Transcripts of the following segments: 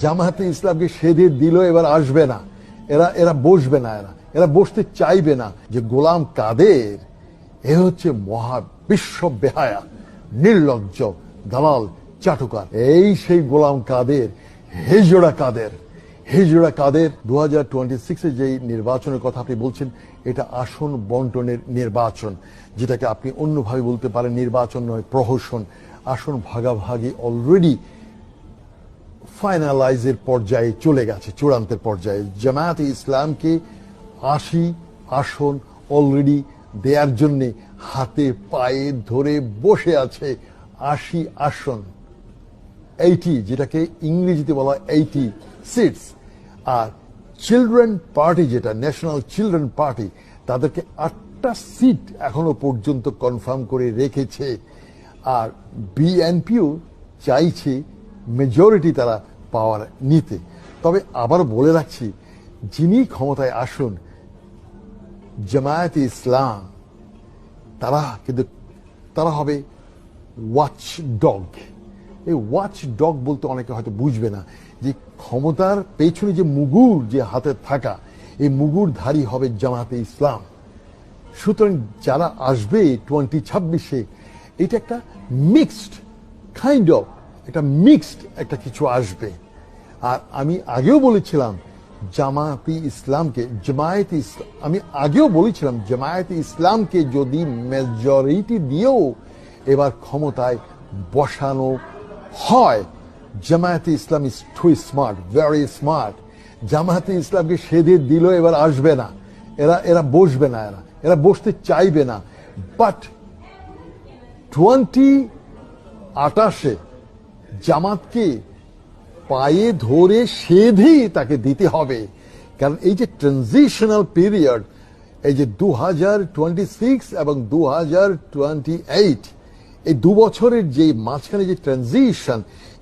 জামায়াতে ইসলামকে সেধে দিল, এবার আসবে না, এরা বসবে না, এরা বসতে চাইবে না। যে গোলাম কাদের এ হচ্ছে মহা বিশ্ব বেহায়া, নির্লজ্জ, দালাল, চাটুকার। এই সেই গোলাম কাদের, হিজড়া কাদের। 2026-এ যে নির্বাচনের কথা আপনি বলছেন, এটা আসন বন্টনের নির্বাচন, যেটাকে আপনি অন্যভাবে বলতে পারেন নির্বাচন নয়, প্রহসন। আসন ভাগাভাগি অলরেডি ফাইনালাইজের পর্যায়ে চলে গেছে, চূড়ান্তের পর্যায়ে। জামায়াতে ইসলামকে 80 আসন অলরেডি দেওয়ার জন্য হাতে পায়ে ধরে বসে আছে। 80 আসন, 80, যেটাকে ইংরেজিতে বলা 80 সিটস। আর চিলড্রেন পার্টি, যেটা ন্যাশনাল চিলড্রেন পার্টি, তাদেরকে 8টা সিট এখনো পর্যন্ত কনফার্ম করে রেখেছে। আর বিএনপিও চাইছে মেজরিটি তারা পাওয়ার নিতে। তবে আবার বলে রাখছি, যিনি ক্ষমতায় আসুন, জামায়াতে ইসলাম তারা হবে ওয়াচ ডগ। এই ওয়াচ ডগ বলতে অনেকে হয়তো বুঝবে না যে ক্ষমতার পেছনে যে মুগুর যে হাতে থাকা, এই মুগুরধারী হবে জামায়াতে ইসলাম। সুতরাং যারা আসবে 2026-এ, এটা একটা মিক্সড কাইন্ড অফ, একটা মিক্সড একটা কিছু আসবে। আর আমি আগেও বলেছিলাম জামায়াতে ইসলামকে যদি মেজরিটি দিয়েও এবার ক্ষমতায় বসানো হয়, Jamaate Islam is too smart, very smart. Jamaate ইসলামকে সেধে দিল, এবার আসবে না, এরা বসবে না, এরা বসতে চাইবে না। বাট 2028-এ জামাতকে পায়ে ধরে সেধেই তাকে দিতে হবে। কারণ এই যে ট্রানজিশনাল পিরিয়ড, এই যে 2026 এবং 2028, এই 2 বছরের যে মাঝখানে যে ট্রানজিশন,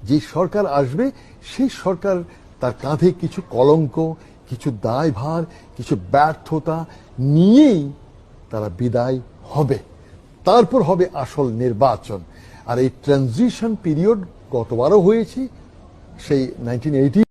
যে সরকার আসবে, সেই সরকার তার কাঁধে কিছু কলঙ্ক, কিছু দায়ভার, কিছু ব্যর্থতা নিয়েই তারা বিদায় হবে। তারপর হবে আসল নির্বাচন। আর এই ট্রানজিশন পিরিয়ড গতবারও হয়েছে, সেই 1980